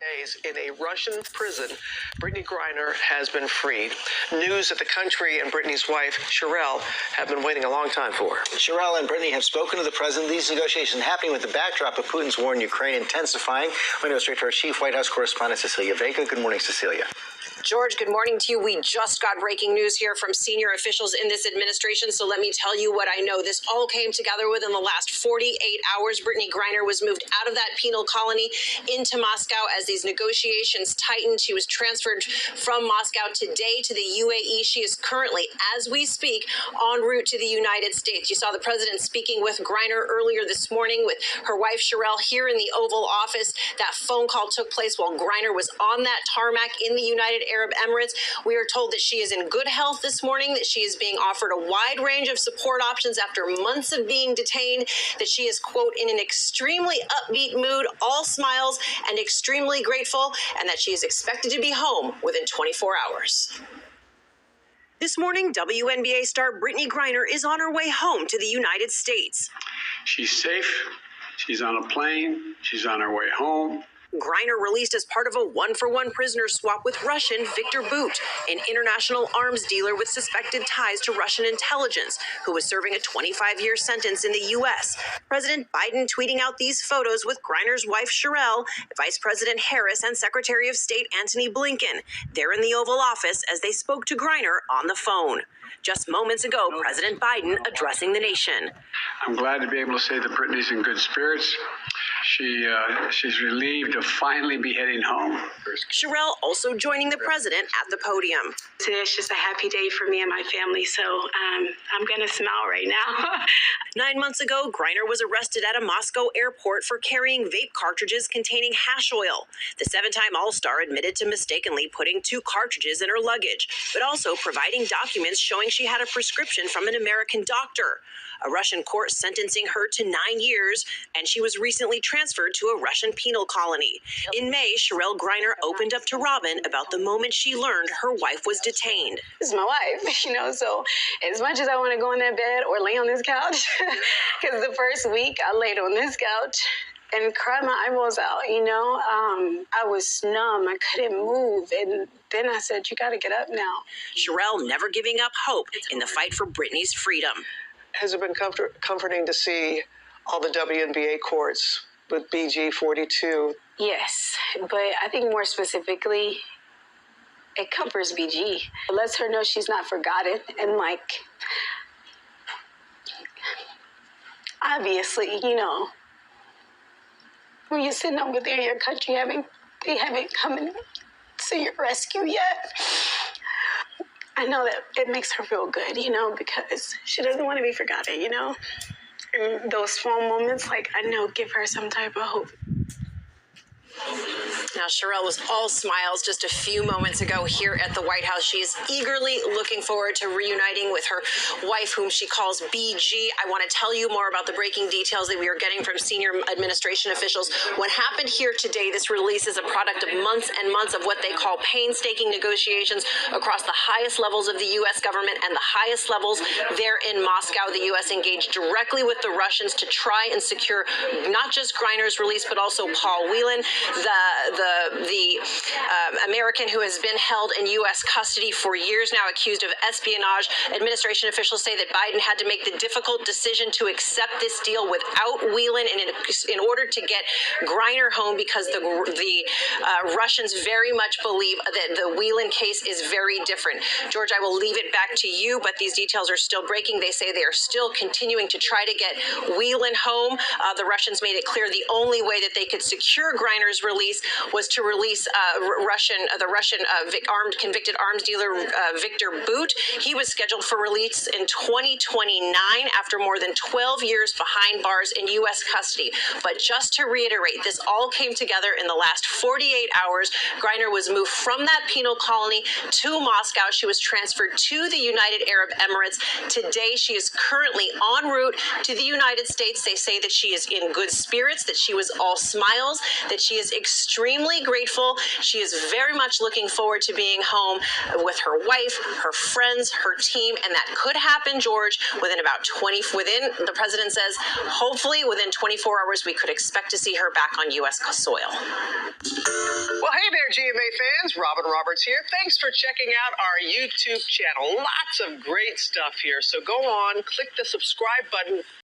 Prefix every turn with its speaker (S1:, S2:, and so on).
S1: Days in a Russian prison, Brittney Griner has been freed. News that the country and Brittney's wife, Sherelle, have been waiting a long time for.
S2: Sherelle and Brittney have spoken to the president. These negotiations happening with the backdrop of Putin's war in Ukraine intensifying. We go straight to our chief White House correspondent, Cecilia Vega. Good morning, Cecilia.
S3: George, good morning to you. We just got breaking news here from senior officials in this administration, so let me tell you what I know. This all came together within the last 48 hours. Brittney Griner was moved out of that penal colony into Moscow as these negotiations tightened. She was transferred from Moscow today to the UAE. She is currently, as we speak, en route to the United States. You saw the president speaking with Griner earlier this morning with her wife, Sherelle, here in the Oval Office. That phone call took place while Griner was on that tarmac in the United Arab Emirates. We are told that she is in good health this morning, that she is being offered a wide range of support options after months of being detained, that she is, quote, in an extremely upbeat mood, all smiles and extremely grateful, and that she is expected to be home within 24 hours. This morning, WNBA star Brittney Griner is on her way home to the United States.
S4: She's safe. She's on a plane. She's on her way home.
S3: Griner released as part of a one-for-one prisoner swap with Russian Viktor Bout, an international arms dealer with suspected ties to Russian intelligence, who was serving a 25-year sentence in the U.S. President Biden tweeting out these photos with Griner's wife, Sherelle, Vice President Harris, and Secretary of State Antony Blinken. They're in the Oval Office as they spoke to Griner on the phone. Just moments ago, President Biden addressing the nation.
S4: I'm glad to be able to say that Brittney's in good spirits. She's relieved to finally be heading home.
S3: Sherelle also joining the president at the podium.
S5: Today's just a happy day for me and my family, so I'm going to smile right now.
S3: 9 months ago, Griner was arrested at a Moscow airport for carrying vape cartridges containing hash oil. The seven-time All-Star admitted to mistakenly putting 2 cartridges in her luggage, but also providing documents showing she had a prescription from an American doctor. A Russian court sentencing her to 9 years, and she was recently transferred to a Russian penal colony. In May, Sherelle Griner opened up to Robin about the moment she learned her wife was detained.
S5: This is my wife, so as much as I want to go in that bed or lay on this couch, because the first week I laid on this couch and cried my eyeballs out, I was numb, I couldn't move, and then I said, you got to get up now.
S3: Sherelle never giving up hope in the fight for Brittney's freedom.
S1: Has it been comforting to see all the WNBA courts with BG 42?
S5: Yes, but I think more specifically, it comforts BG. It lets her know she's not forgotten, and obviously, when you're sitting over there in your country, they haven't come to your rescue yet. I know that it makes her feel good, because she doesn't want to be forgotten, And those small moments, I know, give her some type of hope.
S3: Now, Sherelle was all smiles just a few moments ago here at the White House. She is eagerly looking forward to reuniting with her wife, whom she calls BG. I want to tell you more about the breaking details that we are getting from senior administration officials. What happened here today, this release is a product of months and months of what they call painstaking negotiations across the highest levels of the U.S. government and the highest levels there in Moscow. The U.S. engaged directly with the Russians to try and secure not just Griner's release, but also Paul Whelan, the American who has been held in U.S. custody for years now, accused of espionage. Administration officials say that Biden had to make the difficult decision to accept this deal without Whelan in order to get Griner home, because the Russians very much believe that the Whelan case is very different. George, I will leave it back to you, but these details are still breaking. They say they are still continuing to try to get Whelan home. The Russians made it clear the only way that they could secure Griner's release was to release the Russian convicted arms dealer Viktor Bout. He was scheduled for release in 2029 after more than 12 years behind bars in U.S. custody. But just to reiterate, this all came together in the last 48 hours. Griner was moved from that penal colony to Moscow. She was transferred to the United Arab Emirates. Today, she is currently en route to the United States. They say that she is in good spirits, that she was all smiles, that she is is extremely grateful. She is very much looking forward to being home with her wife, her friends, her team, and that could happen, George, within the president says, hopefully within 24 hours, we could expect to see her back on U.S. soil.
S1: Well, hey there, GMA fans. Robin Roberts here. Thanks for checking out our YouTube channel. Lots of great stuff here. So go on, click the subscribe button.